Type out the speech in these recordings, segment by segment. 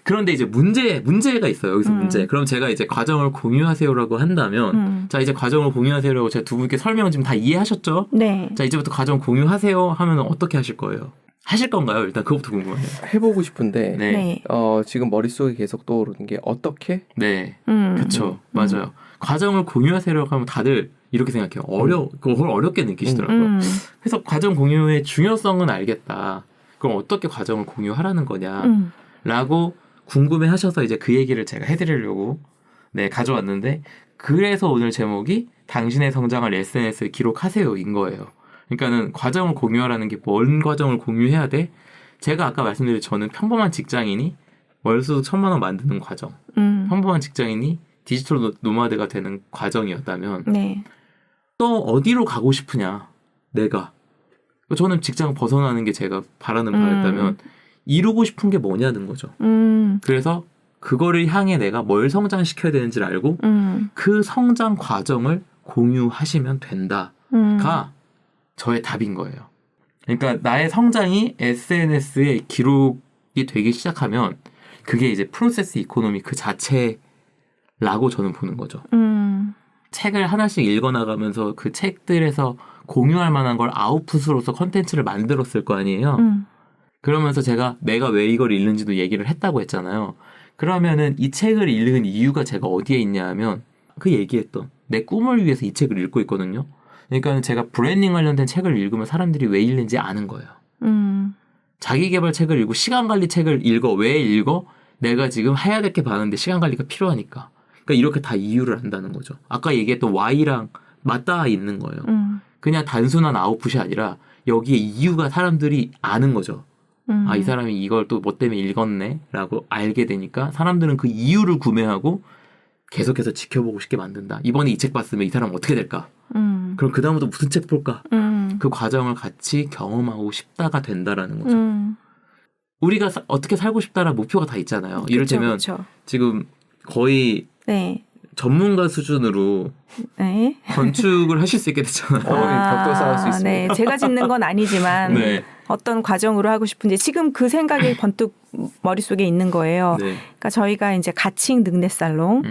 그런데 이제 문제가 있어요. 여기서 문제. 그럼 제가 이제 과정을 공유하세요라고 한다면, 자, 이제 과정을 공유하세요라고 제가 두 분께 설명 지금 다 이해하셨죠? 네. 자, 이제부터 과정 공유하세요 하면 어떻게 하실 거예요? 하실 건가요? 일단 그것부터 궁금해요. 해보고 싶은데, 네. 지금 머릿속에 계속 떠오르는 게 어떻게? 네. 그쵸. 맞아요. 과정을 공유하세요라고 하면 다들 이렇게 생각해요. 그걸 어렵게 느끼시더라고요. 그래서 과정 공유의 중요성은 알겠다. 그럼 어떻게 과정을 공유하라는 거냐? 라고 궁금해 하셔서 이제 그 얘기를 제가 해드리려고 가져왔는데, 그래서 오늘 제목이 당신의 성장을 SNS에 기록하세요인 거예요. 그러니까는 과정을 공유하라는 게 뭔 과정을 공유해야 돼? 제가 아까 말씀드린 저는 평범한 직장인이 월수득 1,000만 원 만드는 과정, 평범한 직장인이 디지털 노마드가 되는 과정이었다면 네. 또 어디로 가고 싶으냐? 내가. 저는 직장 벗어나는 게 제가 바라는 바였다면 이루고 싶은 게 뭐냐는 거죠. 그래서 그거를 향해 내가 뭘 성장시켜야 되는지를 알고 그 성장 과정을 공유하시면 된다가 저의 답인 거예요. 그러니까 나의 성장이 SNS에 기록이 되기 시작하면 그게 이제 프로세스 이코노미 그 자체라고 저는 보는 거죠. 책을 하나씩 읽어나가면서 그 책들에서 공유할 만한 걸 아웃풋으로서 컨텐츠를 만들었을 거 아니에요. 그러면서 내가 왜 이걸 읽는지도 얘기를 했다고 했잖아요. 그러면은 이 책을 읽는 이유가 제가 어디에 있냐 하면 그 얘기했던 내 꿈을 위해서 이 책을 읽고 있거든요. 그러니까 제가 브랜딩 관련된 책을 읽으면 사람들이 왜 읽는지 아는 거예요. 자기계발 책을 읽고 시간관리 책을 읽어. 왜 읽어? 내가 지금 해야 될 게 많은데 시간관리가 필요하니까. 그러니까 이렇게 다 이유를 안다는 거죠. 아까 얘기했던 Y랑 맞닿아 있는 거예요. 그냥 단순한 아웃풋이 아니라 여기에 이유가 사람들이 아는 거죠. 이 사람이 이걸 또 뭐 때문에 읽었네 라고 알게 되니까 사람들은 그 이유를 구매하고 계속해서 지켜보고 싶게 만든다. 이번에 이 책 봤으면 이 사람 어떻게 될까? 그럼 그 다음부터 무슨 책 볼까? 그 과정을 같이 경험하고 싶다가 된다라는 거죠. 우리가 어떻게 살고 싶다라는 목표가 다 있잖아요. 이를테면 지금 거의 전문가 수준으로 건축을 하실 수 있게 됐잖아요. 벽도 쌓을 수 있습니다. 네, 제가 짓는 건 아니지만 어떤 과정으로 하고 싶은지 지금 그 생각이 번뜩 머릿속에 있는 거예요. 그러니까 저희가 이제 가칭 능례 살롱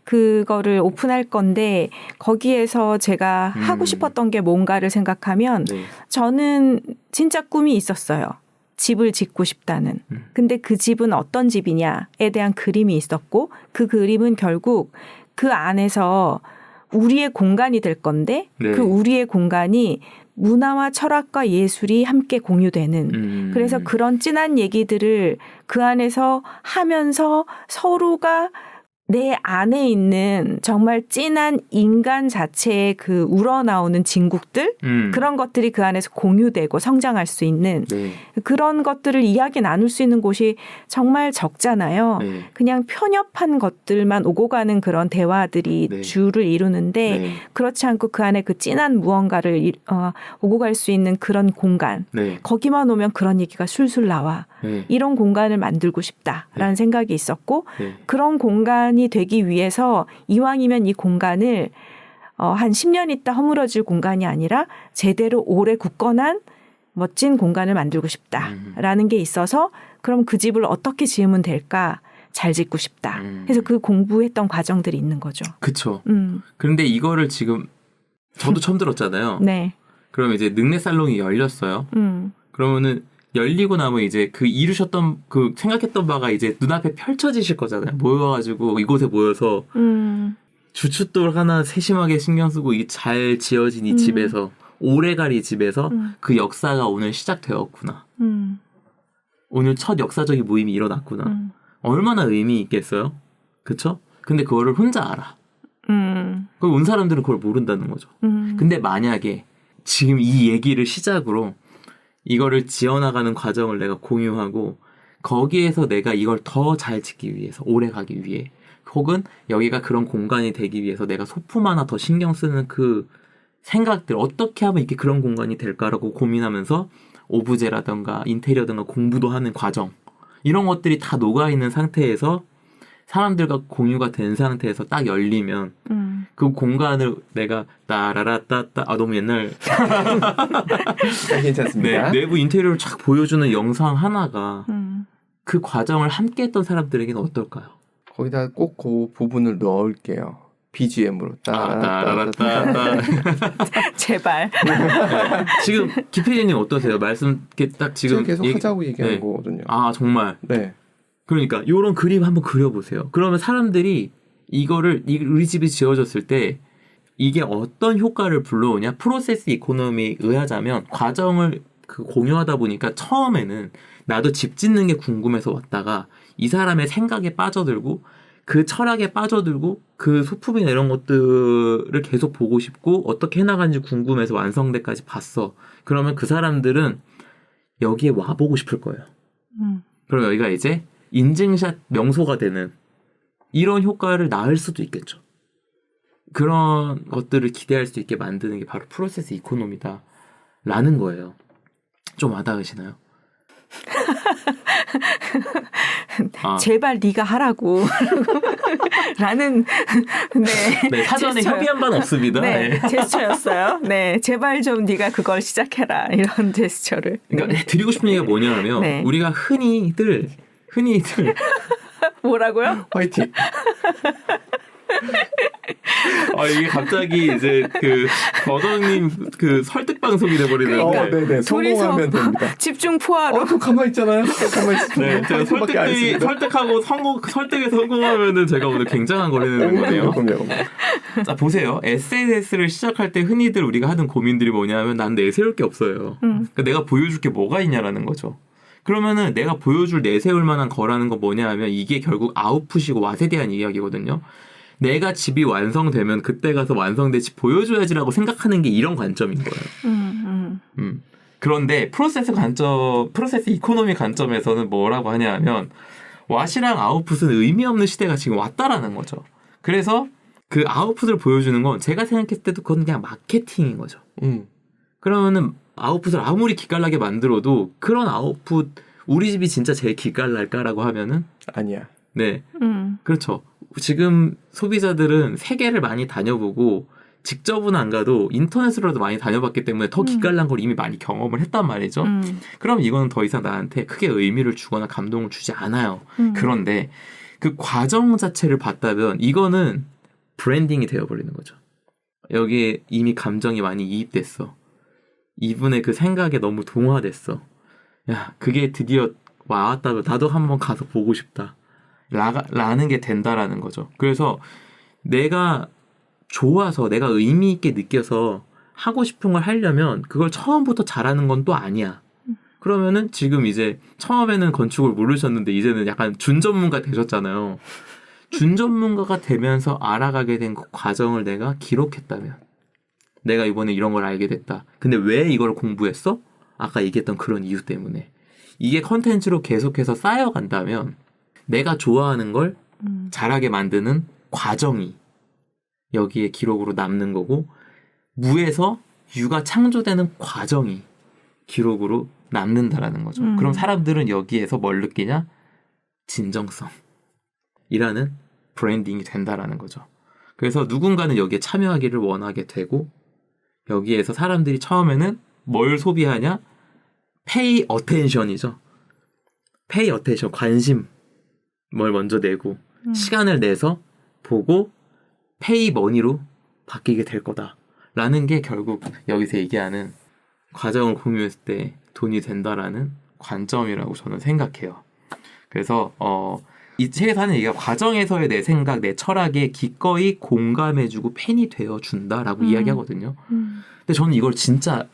그거를 오픈할 건데 거기에서 제가 하고 싶었던 게 뭔가를 생각하면 저는 진짜 꿈이 있었어요. 집을 짓고 싶다는. 근데 그 집은 어떤 집이냐에 대한 그림이 있었고 그 그림은 결국 그 안에서 우리의 공간이 될 건데 그 우리의 공간이 문화와 철학과 예술이 함께 공유되는 그래서 그런 진한 얘기들을 그 안에서 하면서 서로가 내 안에 있는 정말 진한 인간 자체의 그 우러나오는 진국들 그런 것들이 그 안에서 공유되고 성장할 수 있는 그런 것들을 이야기 나눌 수 있는 곳이 정말 적잖아요. 그냥 편협한 것들만 오고 가는 그런 대화들이 주를 이루는데 그렇지 않고 그 안에 그 진한 무언가를 오고 갈 수 있는 그런 공간 거기만 오면 그런 얘기가 술술 나와. 이런 공간을 만들고 싶다라는 생각이 있었고 그런 공간이 되기 위해서 이왕이면 이 공간을 한 10년 있다 허물어질 공간이 아니라 제대로 오래 굳건한 멋진 공간을 만들고 싶다라는 게 있어서 그럼 그 집을 어떻게 지으면 될까? 잘 짓고 싶다. 그래서 그 공부했던 과정들이 있는 거죠. 그렇죠. 그런데 이거를 지금 저도 처음 들었잖아요. 그러면 이제 능례 살롱이 열렸어요. 그러면은 열리고 나면 이제 그 이루셨던 그 생각했던 바가 이제 눈앞에 펼쳐지실 거잖아요. 모여가지고 이곳에 모여서 주춧돌 하나 세심하게 신경 쓰고 이 잘 지어진 이 집에서 오래갈 이 집에서 그 역사가 오늘 시작되었구나. 오늘 첫 역사적인 모임이 일어났구나. 얼마나 의미 있겠어요? 그쵸? 근데 그거를 혼자 알아. 그럼 온 사람들은 그걸 모른다는 거죠. 근데 만약에 지금 이 얘기를 시작으로 이거를 지어나가는 과정을 내가 공유하고 거기에서 내가 이걸 더 잘 짓기 위해서 오래 가기 위해 혹은 여기가 그런 공간이 되기 위해서 내가 소품 하나 더 신경 쓰는 그 생각들 어떻게 하면 이게 그런 공간이 될까라고 고민하면서 오브제라든가 인테리어든가 공부도 하는 과정 이런 것들이 다 녹아있는 상태에서 사람들과 공유가 된 상태에서 딱 열리면 그 공간을 내가 따라라따따 너무 옛날 괜찮습니다. 내부 인테리어를 쫙 보여주는 영상 하나가 그 과정을 함께 했던 사람들에게는 어떨까요? 거기다 꼭 그 부분을 넣을게요. BGM으로 따라따라따. 제발. 네. 지금 기피디님 어떠세요? 말씀 딱 지금 계속 하자고 얘기하는 네. 거거든요. 아 정말. 네. 그러니까 이런 그림 한번 그려보세요. 그러면 사람들이 이거를 우리 집이 지어졌을 때 이게 어떤 효과를 불러오냐? 프로세스 이코노미에 의하자면 과정을 공유하다 보니까 처음에는 나도 집 짓는 게 궁금해서 왔다가 이 사람의 생각에 빠져들고 그 철학에 빠져들고 그 소품이나 이런 것들을 계속 보고 싶고 어떻게 해나가는지 궁금해서 완성대까지 봤어. 그러면 그 사람들은 여기에 와보고 싶을 거예요. 그럼 여기가 이제 인증샷 명소가 되는 이런 효과를 낳을 수도 있겠죠. 그런 것들을 기대할 수 있게 만드는 게 바로 프로세스 이코노미다 라는 거예요. 좀 와닿으시나요? 제발 네가 하라고 라는 네, 사전에 제스처요. 협의한 바는 없습니다. 네, 제스처였어요. 네, 제발 좀 네가 그걸 시작해라 이런 제스처를. 그러니까 드리고 싶은 얘기가 뭐냐면 네. 우리가 흔히들 뭐라고요? 화이팅. 이게 갑자기 이제 버더님 설득 방송이 돼버리는데. 그러니까. 네네. 성공하면 됩니다. 집중 포화로. 또 가만히 있잖아요. 가만히 있어요. 네, 제가 설득하고 설득에 성공하면은 제가 오늘 굉장한 거리는 거네요. 자, 보세요. SNS를 시작할 때 흔히들 우리가 하는 고민들이 뭐냐면 난 내세울 게 없어요. 그러니까 내가 보여줄 게 뭐가 있냐라는 거죠. 그러면은 내가 보여줄 내세울 만한 거라는 거 뭐냐 하면 이게 결국 아웃풋이고 왓에 대한 이야기거든요. 내가 집이 완성되면 그때 가서 완성된 집 보여줘야지라고 생각하는 게 이런 관점인 거예요. 그런데 프로세스 이코노미 관점에서는 뭐라고 하냐 하면 왓이랑 아웃풋은 의미 없는 시대가 지금 왔다라는 거죠. 그래서 그 아웃풋을 보여주는 건 제가 생각했을 때도 그건 그냥 마케팅인 거죠. 그러면은 아웃풋을 아무리 기깔나게 만들어도 그런 아웃풋 우리 집이 진짜 제일 기깔날까라고 하면은 아니야. 네. 그렇죠. 지금 소비자들은 세계를 많이 다녀보고 직접은 안 가도 인터넷으로도 많이 다녀봤기 때문에 더 기깔난 걸 이미 많이 경험을 했단 말이죠. 그럼 이거는 더 이상 나한테 크게 의미를 주거나 감동을 주지 않아요. 그런데 그 과정 자체를 봤다면 이거는 브랜딩이 되어버리는 거죠. 여기에 이미 감정이 많이 이입됐어. 이분의 그 생각에 너무 동화됐어. 야, 그게 드디어 와왔다면 나도 한번 가서 보고 싶다. 라는 게 된다라는 거죠. 그래서 내가 좋아서 내가 의미 있게 느껴서 하고 싶은 걸 하려면 그걸 처음부터 잘하는 건 또 아니야. 그러면은 지금 이제 처음에는 건축을 모르셨는데 이제는 약간 준전문가 되셨잖아요. 준전문가가 되면서 알아가게 된 그 과정을 내가 기록했다면 내가 이번에 이런 걸 알게 됐다. 근데 왜 이걸 공부했어? 아까 얘기했던 그런 이유 때문에. 이게 컨텐츠로 계속해서 쌓여간다면 내가 좋아하는 걸 잘하게 만드는 과정이 여기에 기록으로 남는 거고 무에서 유가 창조되는 과정이 기록으로 남는다라는 거죠. 그럼 사람들은 여기에서 뭘 느끼냐? 진정성이라는 브랜딩이 된다라는 거죠. 그래서 누군가는 여기에 참여하기를 원하게 되고 여기에서 사람들이 처음에는 뭘 소비하냐? pay attention이죠. pay attention, 관심 뭘 먼저 내고 시간을 내서 보고 pay money로 바뀌게 될 거다라는 게 결국 여기서 얘기하는 과정을 공유했을 때 돈이 된다라는 관점이라고 저는 생각해요. 그래서 이 책에서 하는 얘기가 과정에서의 내 생각, 내 철학에 기꺼이 공감해주고 팬이 되어준다라고 이야기하거든요. 근데 저는 이걸 진짜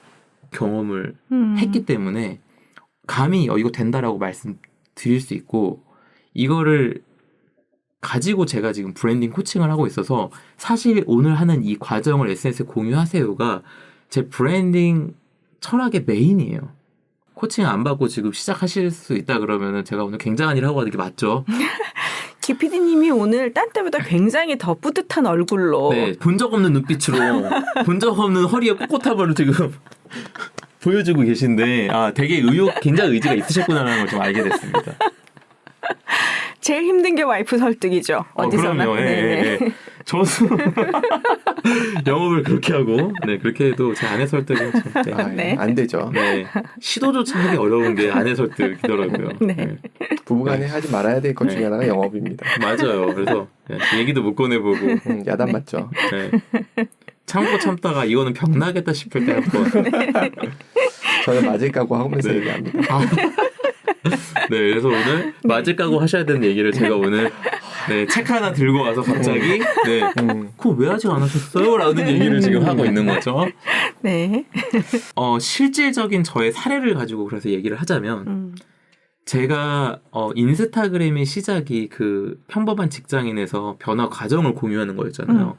경험을 했기 때문에 감히 이거 된다라고 말씀드릴 수 있고 이거를 가지고 제가 지금 브랜딩 코칭을 하고 있어서 사실 오늘 하는 이 과정을 SNS에 공유하세요가 제 브랜딩 철학의 메인이에요. 코칭 안 받고 지금 시작하실 수 있다 그러면은 제가 오늘 굉장한 일 하고 가는 게 맞죠? 기피디님이 오늘 딴 때보다 굉장히 더 뿌듯한 얼굴로 네, 본 적 없는 눈빛으로 본 적 없는 허리에 꼿꼿함을 지금 보여주고 계신데 되게 굉장히 의지가 있으셨구나라는 걸 좀 알게 됐습니다. 제일 힘든 게 와이프 설득이죠. 어디서나. 그럼요. 예. 저는 영업을 그렇게 하고 네 그렇게 해도 제 아내 설득은 참, 네. 네. 안 되죠. 네. 시도조차 하기 어려운 게 아내 설득이더라고요. 네. 네. 부부간에 하지 말아야 될 것 중에 네. 하나가 영업입니다. 맞아요. 그래서 얘기도 못 꺼내보고 야단 맞죠. 네. 참고 참다가 이거는 병나겠다 싶을 때 한번 저는 맞을 까고 하면서 네. 얘기합니다. 네, 그래서 오늘 맞을 까고 하셔야 되는 얘기를 제가 오늘 네, 책 하나 들고 와서 갑자기 네, 그거 왜 아직 안 하셨어요? 라는 얘기를 지금 하고 있는 거죠. 네. 실질적인 저의 사례를 가지고 그래서 얘기를 하자면 제가 인스타그램의 시작이 그 평범한 직장인에서 변화 과정을 공유하는 거였잖아요.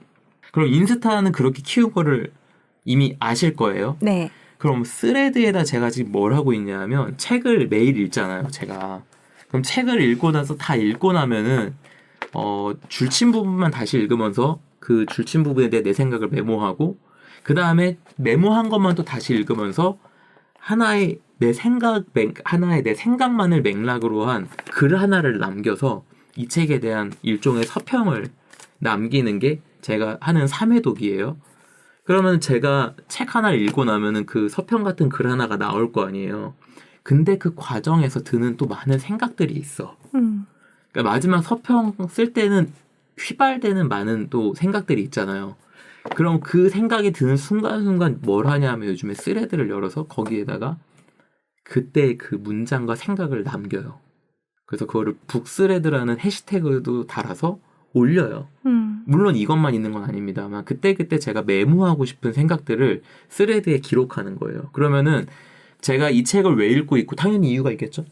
그럼 인스타는 그렇게 키운 거를 이미 아실 거예요. 네. 그럼 스레드에다 제가 지금 뭘 하고 있냐면 책을 매일 읽잖아요, 제가. 그럼 책을 읽고 나서 다 읽고 나면은 줄친 부분만 다시 읽으면서 그 줄친 부분에 대해 내 생각을 메모하고 그 다음에 메모한 것만 또 다시 읽으면서 하나의 내 생각만을 맥락으로 한 글 하나를 남겨서 이 책에 대한 일종의 서평을 남기는 게 제가 하는 3회독이에요. 그러면 제가 책 하나를 읽고 나면은 그 서평 같은 글 하나가 나올 거 아니에요. 근데 그 과정에서 드는 또 많은 생각들이 있어. 그러니까 마지막 서평 쓸 때는 휘발되는 많은 또 생각들이 있잖아요. 그럼 그 생각이 드는 순간순간 뭘 하냐면 요즘에 스레드를 열어서 거기에다가 그때 그 문장과 생각을 남겨요. 그래서 그거를 북스레드라는 해시태그도 달아서 올려요. 물론 이것만 있는 건 아닙니다만 그때그때 제가 메모하고 싶은 생각들을 스레드에 기록하는 거예요. 그러면은 제가 이 책을 왜 읽고 있고 당연히 이유가 있겠죠.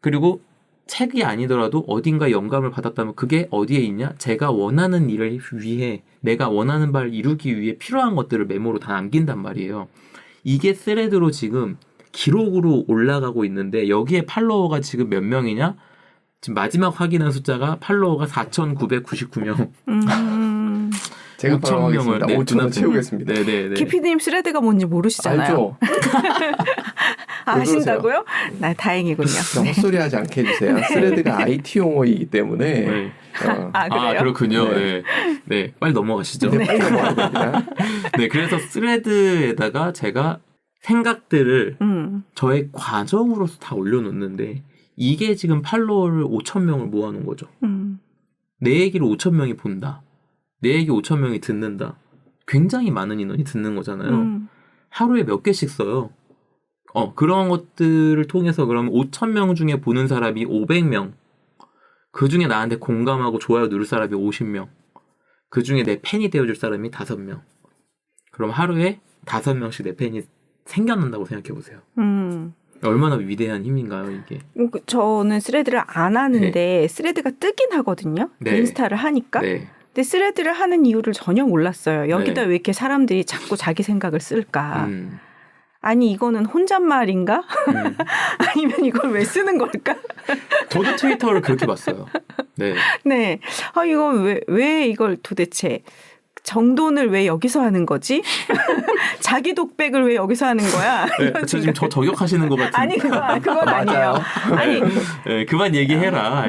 그리고 책이 아니더라도 어딘가 영감을 받았다면 그게 어디에 있냐? 제가 원하는 일을 위해 내가 원하는 바를 이루기 위해 필요한 것들을 메모로 다 남긴단 말이에요. 이게 스레드로 지금 기록으로 올라가고 있는데 여기에 팔로워가 지금 몇 명이냐? 지금 마지막 확인한 숫자가 팔로워가 4,999명. 제가 5,000명을 5,000원 채우겠습니다. 네네네. 키피디님 스레드가 뭔지 모르시잖아요. 알죠. 아신다고요? 나 다행이군요. 헛소리하지 않게 해주세요. 스레드가 IT 용어이기 때문에. 네. 그래요? 그렇군요. 네. 네. 네. 빨리 넘어가시죠. 네, 빨리 넘어가야 됩니다. 네. 그래서 스레드에다가 제가 생각들을 저의 과정으로서 다 올려놓는데 이게 지금 팔로워를 5,000명을 모아놓은 거죠. 내 얘기를 5,000명이 본다. 내 얘기 5,000명이 듣는다. 굉장히 많은 인원이 듣는 거잖아요. 하루에 몇 개씩 써요. 그런 것들을 통해서 그러면 5,000명 중에 보는 사람이 500명. 그 중에 나한테 공감하고 좋아요 누를 사람이 50명. 그 중에 내 팬이 되어줄 사람이 5명. 그럼 하루에 5명씩 내 팬이 생겨난다고 생각해 보세요. 얼마나 위대한 힘인가요, 이게? 저는 스레드를 안 하는데 네. 스레드가 뜨긴 하거든요. 네. 인스타를 하니까. 네. 근데 스레드를 하는 이유를 전혀 몰랐어요. 여기다 네. 왜 이렇게 사람들이 자꾸 자기 생각을 쓸까? 아니 이거는 혼잣말인가? 아니면 이걸 왜 쓰는 걸까? 저도 트위터를 그렇게 봤어요. 네. 네. 이건 왜 이걸 도대체 정돈을 왜 여기서 하는 거지? 자기 독백을 왜 여기서 하는 거야? 네, 지금 저 저격하시는 것 같은데. 아니 그건 아니에요. 아니 네, 그만 얘기해라.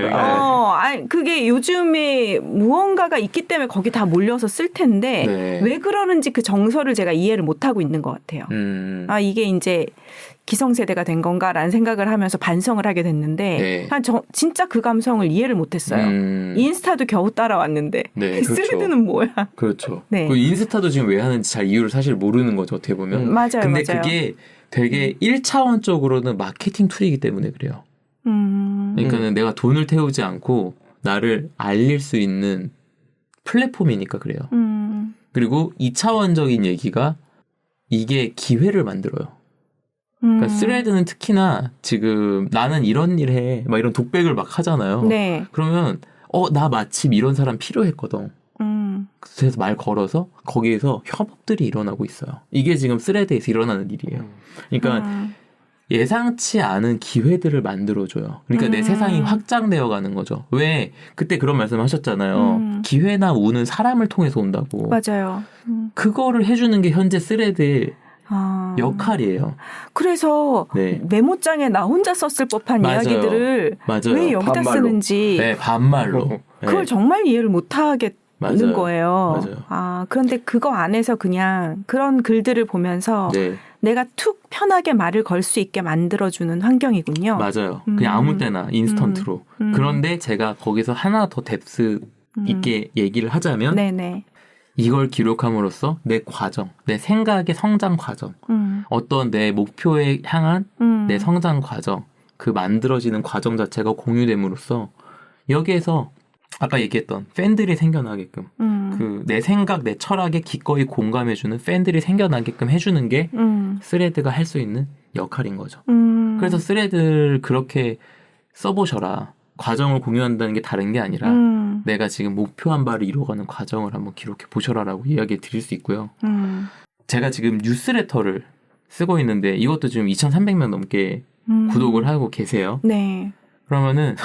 아니 그게 요즘에 무언가가 있기 때문에 거기 다 몰려서 쓸 텐데 네. 왜 그러는지 그 정서를 제가 이해를 못 하고 있는 것 같아요. 이게 이제 기성세대가 된 건가라는 생각을 하면서 반성을 하게 됐는데 네. 진짜 그 감성을 이해를 못했어요. 인스타도 겨우 따라왔는데 네, 스레드는 뭐야? 그렇죠. 네. 그 인스타도 지금 왜 하는지 잘 이유를 사실 모르는 거죠. 어떻게 보면. 맞아요. 근데 맞아요. 그게 되게 1차원적으로는 마케팅 툴이기 때문에 그래요. 그러니까는 내가 돈을 태우지 않고 나를 알릴 수 있는 플랫폼이니까 그래요. 그리고 2차원적인 얘기가 이게 기회를 만들어요. 그러니까 스레드는 특히나 지금 나는 이런 일 해. 막 이런 독백을 막 하잖아요. 네. 그러면 나 마침 이런 사람 필요했거든. 그래서 말 걸어서 거기에서 협업들이 일어나고 있어요. 이게 지금 스레드에서 일어나는 일이에요. 그러니까 예상치 않은 기회들을 만들어줘요. 그러니까 내 세상이 확장되어 가는 거죠. 왜 그때 그런 말씀 하셨잖아요. 기회나 운은 사람을 통해서 온다고. 맞아요. 그거를 해주는 게 현재 스레드의 역할이에요. 그래서 네. 메모장에 나 혼자 썼을 법한 맞아요. 이야기들을 맞아요. 왜 여기다 반말로. 쓰는지 네, 반말로. 그걸 네. 정말 이해를 못하겠 맞아요. 거예요. 맞아요. 그런데 그거 안에서 그냥 그런 글들을 보면서 네. 내가 툭 편하게 말을 걸 수 있게 만들어주는 환경이군요. 맞아요. 그냥 아무 때나 인스턴트로. 그런데 제가 거기서 하나 더 뎁스 있게 얘기를 하자면 네네. 이걸 기록함으로써 내 과정, 내 생각의 성장 과정, 어떤 내 목표에 향한 내 성장 과정, 그 만들어지는 과정 자체가 공유됨으로써 여기에서 아까 얘기했던 팬들이 생겨나게끔 그 내 생각, 내 철학에 기꺼이 공감해주는 팬들이 생겨나게끔 해주는 게 스레드가 할 수 있는 역할인 거죠. 그래서 스레드를 그렇게 써보셔라. 과정을 공유한다는 게 다른 게 아니라 내가 지금 목표한 바를 이루어가는 과정을 한번 기록해 보셔라라고 이야기 드릴 수 있고요. 제가 지금 뉴스레터를 쓰고 있는데 이것도 지금 2,300명 넘게 구독을 하고 계세요. 네. 그러면은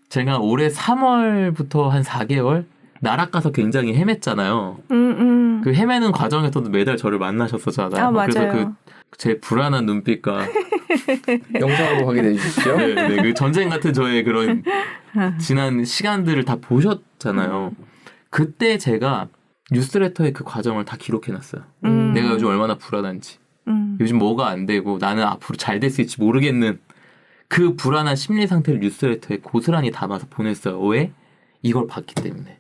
제가 올해 3월부터 한 4개월 나락 가서 굉장히 헤맸잖아요. 그 헤매는 과정에서도 매달 저를 만나셨었잖아요. 맞아요. 그래서 그 제 불안한 눈빛과 영상으로 확인해 주시죠. 네, 그 전쟁 같은 저의 그런 지난 시간들을 다 보셨잖아요. 그때 제가 뉴스레터의 그 과정을 다 기록해놨어요. 내가 요즘 얼마나 불안한지, 요즘 뭐가 안 되고 나는 앞으로 잘 될 수 있을지 모르겠는 그 불안한 심리 상태를 뉴스레터에 고스란히 담아서 보냈어요. 왜? 이걸 봤기 때문에.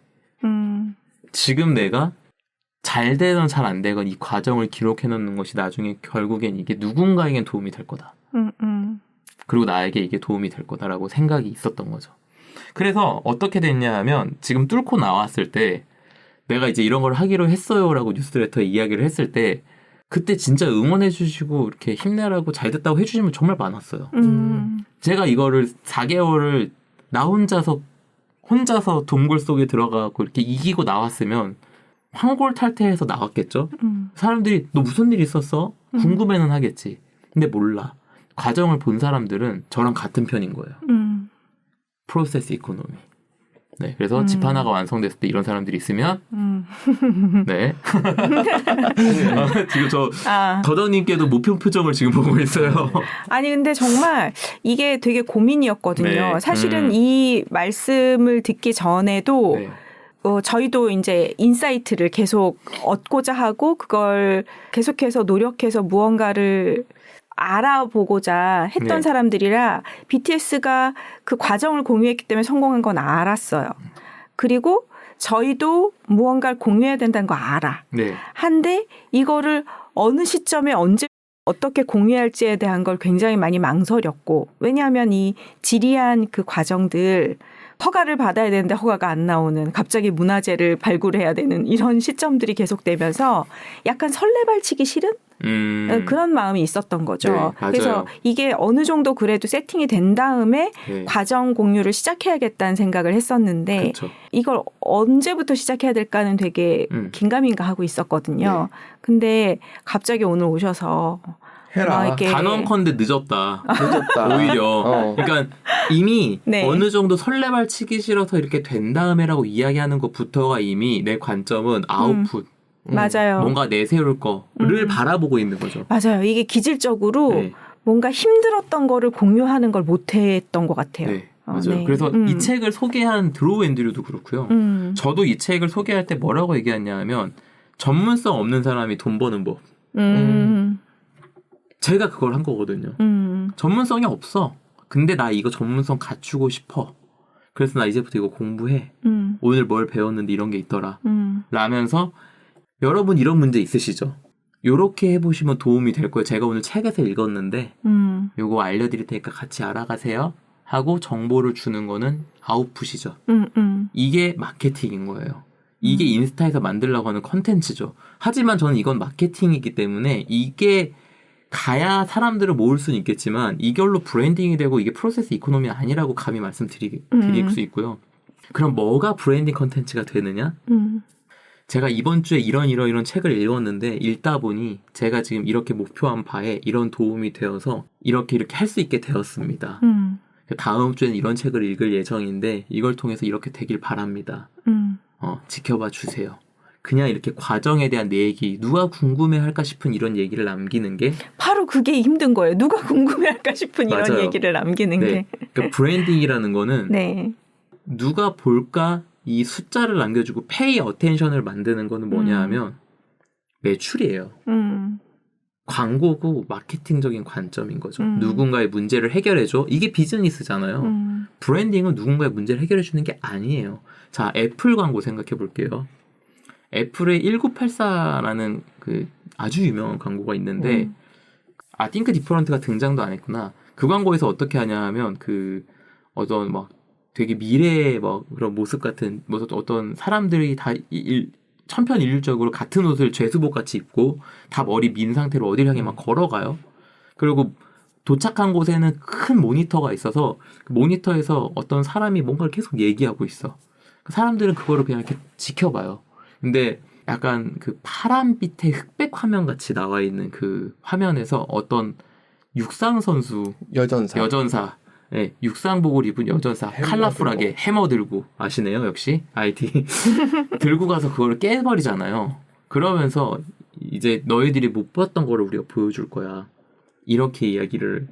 지금 내가 잘 되건 잘 안 되건 이 과정을 기록해놓는 것이 나중에 결국엔 이게 누군가에겐 도움이 될 거다. 그리고 나에게 이게 도움이 될 거다라고 생각이 있었던 거죠. 그래서 어떻게 됐냐 하면 지금 뚫고 나왔을 때 내가 이제 이런 걸 하기로 했어요라고 뉴스레터에 이야기를 했을 때 그때 진짜 응원해 주시고 이렇게 힘내라고 잘 됐다고 해주시는 분 정말 많았어요. 제가 이거를 4개월을 나 혼자서 동굴 속에 들어가고 이렇게 이기고 나왔으면 황골탈퇴해서 나왔겠죠. 사람들이 너 무슨 일 있었어? 궁금해는 하겠지. 근데 몰라. 과정을 본 사람들은 저랑 같은 편인 거예요. 프로세스 이코노미. 네, 그래서 집 하나가 완성됐을 때 이런 사람들이 있으면 네. 지금 저 더덕님께도 목표 표정을 지금 보고 있어요. 아니 근데 정말 이게 되게 고민이었거든요. 네. 사실은 이 말씀을 듣기 전에도 네. 저희도 이제 인사이트를 계속 얻고자 하고 그걸 계속해서 노력해서 무언가를 알아보고자 했던 네. 사람들이라 BTS가 그 과정을 공유했기 때문에 성공한 건 알았어요. 그리고 저희도 무언가를 공유해야 된다는 거 알아. 네. 한데 이거를 어느 시점에 언제 어떻게 공유할지에 대한 걸 굉장히 많이 망설였고 왜냐하면 이 지리한 그 과정들 허가를 받아야 되는데 허가가 안 나오는 갑자기 문화재를 발굴해야 되는 이런 시점들이 계속되면서 약간 설레발치기 싫은 그런 마음이 있었던 거죠. 네, 그래서 이게 어느 정도 그래도 세팅이 된 다음에 네. 과정 공유를 시작해야겠다는 생각을 했었는데 그쵸. 이걸 언제부터 시작해야 될까는 되게 긴가민가 하고 있었거든요. 네. 근데 갑자기 오늘 오셔서 해라. 이렇게 단언컨대 늦었다. 늦었다. 오히려. 그러니까 이미 네. 어느 정도 설레발 치기 싫어서 이렇게 된 다음에라고 이야기하는 것부터가 이미 내 관점은 아웃풋. 맞아요. 뭔가 내세울 거를 바라보고 있는 거죠. 맞아요. 이게 기질적으로 네. 뭔가 힘들었던 거를 공유하는 걸 못했던 것 같아요. 네. 맞아요. 네. 그래서 이 책을 소개한 드로우 앤드류도 그렇고요. 저도 이 책을 소개할 때 뭐라고 얘기했냐 하면 전문성 없는 사람이 돈 버는 법. 제가 그걸 한 거거든요. 전문성이 없어. 근데 나 이거 전문성 갖추고 싶어. 그래서 나 이제부터 이거 공부해. 오늘 뭘 배웠는데 이런 게 있더라. 라면서 여러분 이런 문제 있으시죠? 요렇게 해보시면 도움이 될 거예요. 제가 오늘 책에서 읽었는데 요거 알려드릴 테니까 같이 알아가세요. 하고 정보를 주는 거는 아웃풋이죠. 이게 마케팅인 거예요. 이게 인스타에서 만들려고 하는 컨텐츠죠. 하지만 저는 이건 마케팅이기 때문에 이게 가야 사람들을 모을 수는 있겠지만 이걸로 브랜딩이 되고 이게 프로세스 이코노미 아니라고 감히 말씀드릴 수 있고요. 그럼 뭐가 브랜딩 컨텐츠가 되느냐? 제가 이번 주에 이런 책을 읽었는데 읽다 보니 제가 지금 이렇게 목표한 바에 이런 도움이 되어서 이렇게 할 수 있게 되었습니다. 다음 주에는 이런 책을 읽을 예정인데 이걸 통해서 이렇게 되길 바랍니다. 지켜봐 주세요. 그냥 이렇게 과정에 대한 내 얘기, 누가 궁금해할까 싶은 이런 얘기를 남기는 게 바로 그게 힘든 거예요. 누가 궁금해할까 싶은 이런 맞아요. 얘기를 남기는 네. 게. 그러니까 브랜딩이라는 거는 네. 누가 볼까 이 숫자를 남겨주고 페이 어텐션을 만드는 거는 뭐냐 하면 매출이에요. 광고고 마케팅적인 관점인 거죠. 누군가의 문제를 해결해줘. 이게 비즈니스잖아요. 브랜딩은 누군가의 문제를 해결해주는 게 아니에요. 자, 애플 광고 생각해 볼게요. 애플의 1984라는 그 아주 유명한 광고가 있는데 띵크 디퍼런트가 등장도 안 했구나. 그 광고에서 어떻게 하냐 하면 그 어떤 막 되게 미래의 뭐 그런 모습 같은 뭐 어떤 사람들이 다 천편일률적으로 같은 옷을 죄수복 같이 입고 다 머리 민 상태로 어디를 향해 막 걸어가요. 그리고 도착한 곳에는 큰 모니터가 있어서 그 모니터에서 어떤 사람이 뭔가를 계속 얘기하고 있어. 사람들은 그거를 그냥 이렇게 지켜봐요. 근데 약간 그 파란빛의 흑백 화면 같이 나와 있는 그 화면에서 어떤 육상 선수 여전사 네, 육상복을 입은 여전사 컬러풀하게 해머 들고 아시네요 역시 IT 들고 가서 그걸 깨버리잖아요. 그러면서 이제 너희들이 못 봤던 거를 우리가 보여줄 거야 이렇게 이야기를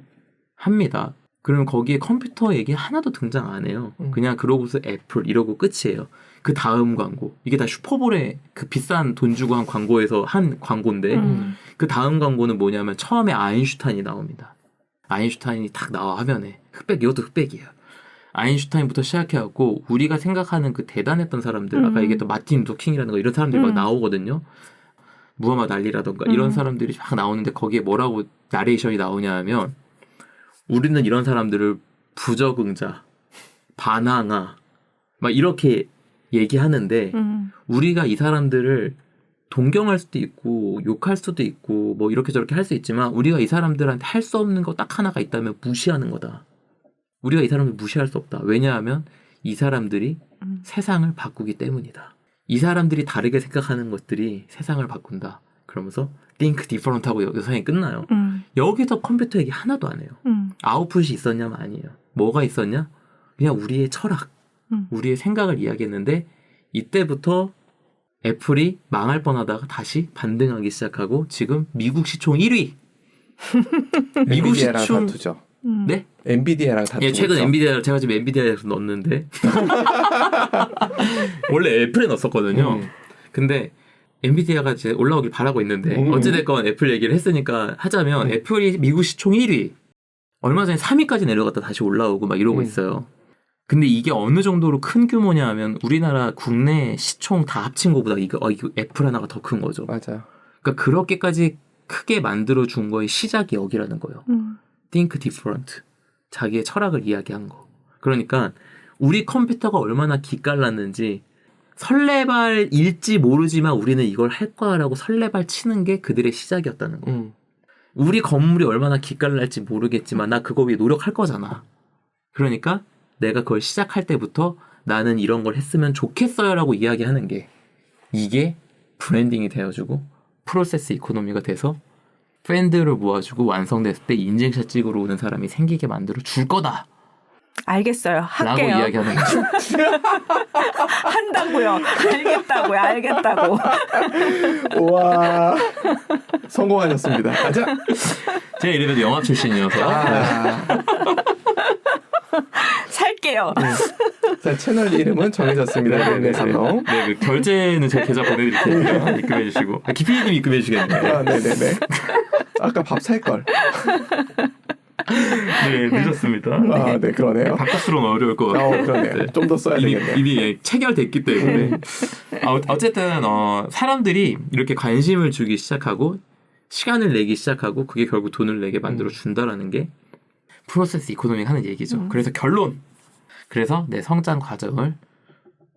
합니다. 그럼 거기에 컴퓨터 얘기 하나도 등장 안 해요. 그냥 그러고서 애플 이러고 끝이에요. 그 다음 광고 이게 다 슈퍼볼에 그 비싼 돈 주고 한 광고에서 한 광고인데 그 다음 광고는 뭐냐면 처음에 아인슈타인이 나옵니다. 아인슈타인이 딱 나와 화면에 흑백 이것도 흑백이에요. 아인슈타인부터 시작해갖고 우리가 생각하는 그 대단했던 사람들 아까 얘기했던 마틴 루터 킹이라는 거 이런 사람들이 막 나오거든요. 무하마드 알리라던가 이런 사람들이 막 나오는데 거기에 뭐라고 나레이션이 나오냐 하면 우리는 이런 사람들을 부적응자, 반항아 막 이렇게 얘기하는데 우리가 이 사람들을 동경할 수도 있고 욕할 수도 있고 뭐 이렇게 저렇게 할 수 있지만 우리가 이 사람들한테 할 수 없는 거 딱 하나가 있다면 무시하는 거다. 우리가 이 사람을 무시할 수 없다. 왜냐하면 이 사람들이 세상을 바꾸기 때문이다. 이 사람들이 다르게 생각하는 것들이 세상을 바꾼다. 그러면서 think different 하고 여기서 끝나요. 여기서 컴퓨터 얘기 하나도 안 해요. 아웃풋이 있었냐면 아니에요. 뭐가 있었냐? 그냥 우리의 철학, 우리의 생각을 이야기했는데 이때부터 애플이 망할 뻔하다가 다시 반등하기 시작하고 지금 미국 시총 1위. 미국 시총 다투죠. 네? 엔비디아랑 다투죠. 예, 최근 엔비디아 제가 지금 엔비디아에서 넣었는데 원래 애플에 넣었었거든요. 근데 엔비디아가 이제 올라오길 바라고 있는데 어찌됐건 애플 얘기를 했으니까 하자면 애플이 미국 시총 1위. 얼마 전에 3위까지 내려갔다 다시 올라오고 막 이러고 있어요. 근데 이게 어느 정도로 큰 규모냐 하면 우리나라 국내 시총 다 합친 것보다 이거 애플 하나가 더 큰 거죠. 맞아요. 그러니까 그렇게까지 크게 만들어 준 거의 시작이 여기라는 거예요. Think different. 자기의 철학을 이야기한 거. 그러니까 우리 컴퓨터가 얼마나 기깔났는지 설레발일지 모르지만 우리는 이걸 할 거야라고 설레발 치는 게 그들의 시작이었다는 거예요. 우리 건물이 얼마나 기깔날지 모르겠지만 나 그거 위해 노력할 거잖아. 그러니까 내가 그걸 시작할 때부터 나는 이런 걸 했으면 좋겠어요라고 이야기하는 게 이게 브랜딩이 되어주고 프로세스 이코노미가 돼서 팬들을 모아주고 완성됐을 때 인증샷 찍으러 오는 사람이 생기게 만들어 줄 거다. 알겠어요. 할게요. 라고 이야기하는 거죠. 한다고요. 알겠다고. 와 성공하셨습니다. 아자. 제가 이래봬도 영화 출신이어서 살게요. 자, 채널 이름은 정해졌습니다. 네, 삼성. 네, 그 결제는 제 계좌 보내드릴 테니까 입금해 주시고. 기피님 입금해 주시겠네요. 네네네. 아까 밥 살 걸. 네, 늦었습니다. 네, 그러네요. 바깥으로는 어려울 것 같아요. 그러네요. 네. 좀 더 써야 되겠네요. 이미 체결됐기 때문에. 어쨌든 사람들이 이렇게 관심을 주기 시작하고 시간을 내기 시작하고 그게 결국 돈을 내게 만들어 준다라는 게 프로세스 이코노믹 하는 얘기죠. 그래서 결론. 그래서 내 성장 과정을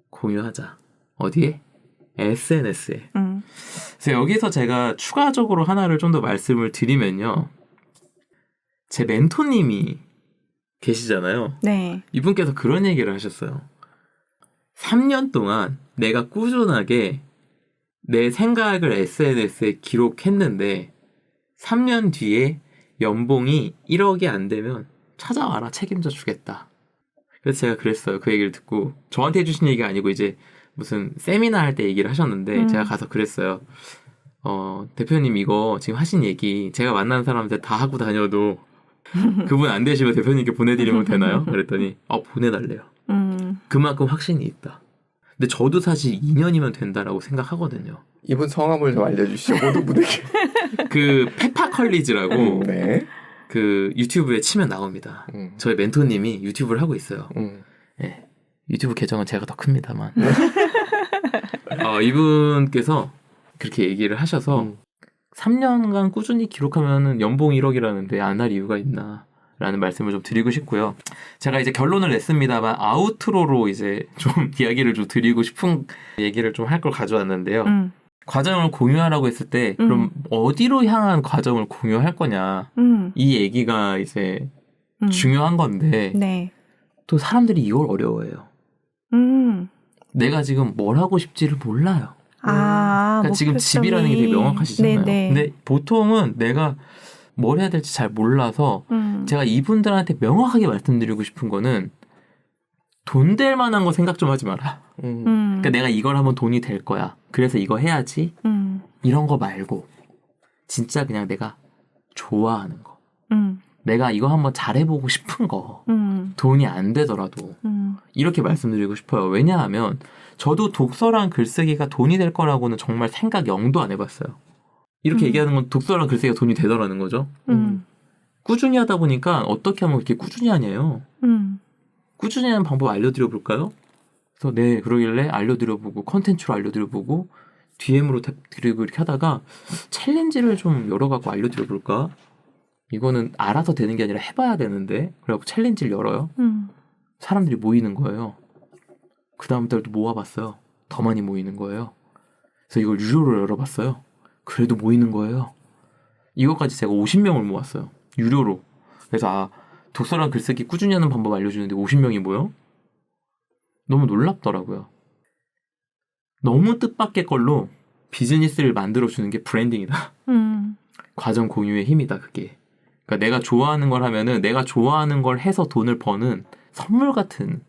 공유하자. 어디에? SNS에. 그래서 여기서 제가 추가적으로 하나를 좀 더 말씀을 드리면요. 제 멘토님이 계시잖아요. 네. 이분께서 그런 얘기를 하셨어요. 3년 동안 내가 꾸준하게 내 생각을 SNS에 기록했는데 3년 뒤에 연봉이 1억이 안 되면 찾아와라 책임져 주겠다. 그래서 제가 그랬어요. 그 얘기를 듣고 저한테 해주신 얘기가 아니고 이제 무슨 세미나 할 때 얘기를 하셨는데 제가 가서 그랬어요. 대표님 이거 지금 하신 얘기 제가 만난 사람한테 다 하고 다녀도 그분 안 되시면 대표님께 보내드리면 되나요? 그랬더니 보내달래요. 그만큼 확신이 있다. 근데 저도 사실 2년이면 된다라고 생각하거든요. 이분 성함을 좀 알려주시죠. 모두 분에게. 그 페파컬리즈라고 네. 그 유튜브에 치면 나옵니다. 저희 멘토님이 유튜브를 하고 있어요. 네. 유튜브 계정은 제가 더 큽니다만. 이분께서 그렇게 얘기를 하셔서 3년간 꾸준히 기록하면 연봉 1억이라는데 안 할 이유가 있나 라는 말씀을 좀 드리고 싶고요. 제가 이제 결론을 냈습니다만 아우트로로 이제 좀 이야기를 좀 드리고 싶은 얘기를 좀 할 걸 가져왔는데요. 과정을 공유하라고 했을 때 그럼 어디로 향한 과정을 공유할 거냐 이 얘기가 이제 중요한 건데 네. 또 사람들이 이걸 어려워해요. 내가 지금 뭘 하고 싶지를 몰라요. 그러니까 지금 집이라는 게 되게 명확하시잖아요. 네네. 근데 보통은 내가 뭘 해야 될지 잘 몰라서 제가 이분들한테 명확하게 말씀드리고 싶은 거는 돈 될 만한 거 생각 좀 하지 마라. 그러니까 내가 이걸 하면 돈이 될 거야. 그래서 이거 해야지. 이런 거 말고 진짜 그냥 내가 좋아하는 거. 내가 이거 한번 잘해보고 싶은 거. 돈이 안 되더라도 이렇게 말씀드리고 싶어요. 왜냐하면 저도 독서랑 글쓰기가 돈이 될 거라고는 정말 생각 0도 안 해봤어요. 이렇게 얘기하는 건 독서랑 글쓰기가 돈이 되더라는 거죠. 꾸준히 하다 보니까 어떻게 하면 이렇게 꾸준히 하냐요. 꾸준히 하는 방법 알려드려 볼까요? 그래서 네, 그러길래 알려드려보고 컨텐츠로 알려드려보고 DM으로 드리고 이렇게 하다가 챌린지를 좀 열어갖고 알려드려 볼까? 이거는 알아서 되는 게 아니라 해봐야 되는데 그래갖고 챌린지를 열어요. 사람들이 모이는 거예요. 그 다음 달도 모아봤어요. 더 많이 모이는 거예요. 그래서 이걸 유료로 열어봤어요. 그래도 모이는 거예요. 이것까지 제가 50명을 모았어요. 유료로. 그래서 독서랑 글쓰기 꾸준히 하는 방법 알려주는데 50명이 모여? 너무 놀랍더라고요. 너무 뜻밖의 걸로 비즈니스를 만들어주는 게 브랜딩이다. 과정 공유의 힘이다, 그게. 그러니까 내가 좋아하는 걸 하면은 내가 좋아하는 걸 해서 돈을 버는 선물 같은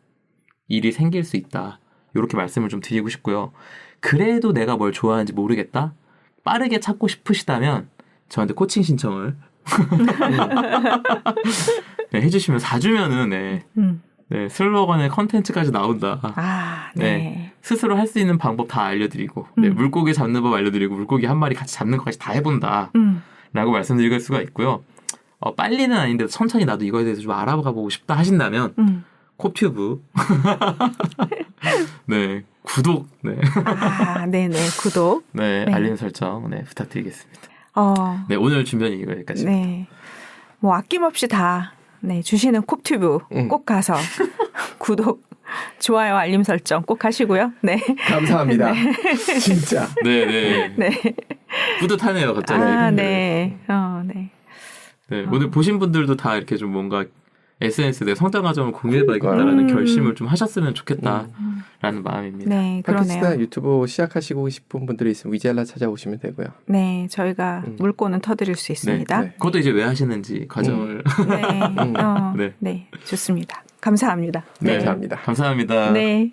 일이 생길 수 있다. 이렇게 말씀을 좀 드리고 싶고요. 그래도 내가 뭘 좋아하는지 모르겠다? 빠르게 찾고 싶으시다면 저한테 코칭 신청을 네, 해주시면 4주면은 네, 슬로건에 컨텐츠까지 나온다. 네. 스스로 할 수 있는 방법 다 알려드리고 네, 물고기 잡는 법 알려드리고 물고기 한 마리 같이 잡는 것까지 다 해본다 라고 말씀드릴 수가 있고요. 빨리는 아닌데 천천히 나도 이거에 대해서 좀 알아가 보고 싶다 하신다면 콥튜브 네, 구독 네네, 구독 네, 알림 설정 부탁드리겠습니다. 네, 오늘 준비한 얘기가 여기까지입니다. 네, 뭐 아낌없이 다 주시는 콥튜브 꼭 가서 구독, 좋아요, 알림 설정 꼭 하시고요. 네, 감사합니다. 진짜. 네. 뿌듯하네요, 갑자기. 네. 오늘 보신 분들도 다 이렇게 좀 뭔가 SNS 내 성장 과정을 공유해봐야겠다라는 결심을 좀 하셨으면 좋겠다라는 마음입니다. 네, 그러네요. 팟캐스트나 유튜브 시작하시고 싶은 분들이 있으면 위젤라 찾아오시면 되고요. 네, 저희가 물꼬는 터드릴 수 있습니다. 네. 그것도 이제 왜 하시는지 과정을. 네, 좋습니다. 감사합니다. 네. 감사합니다. 감사합니다. 네.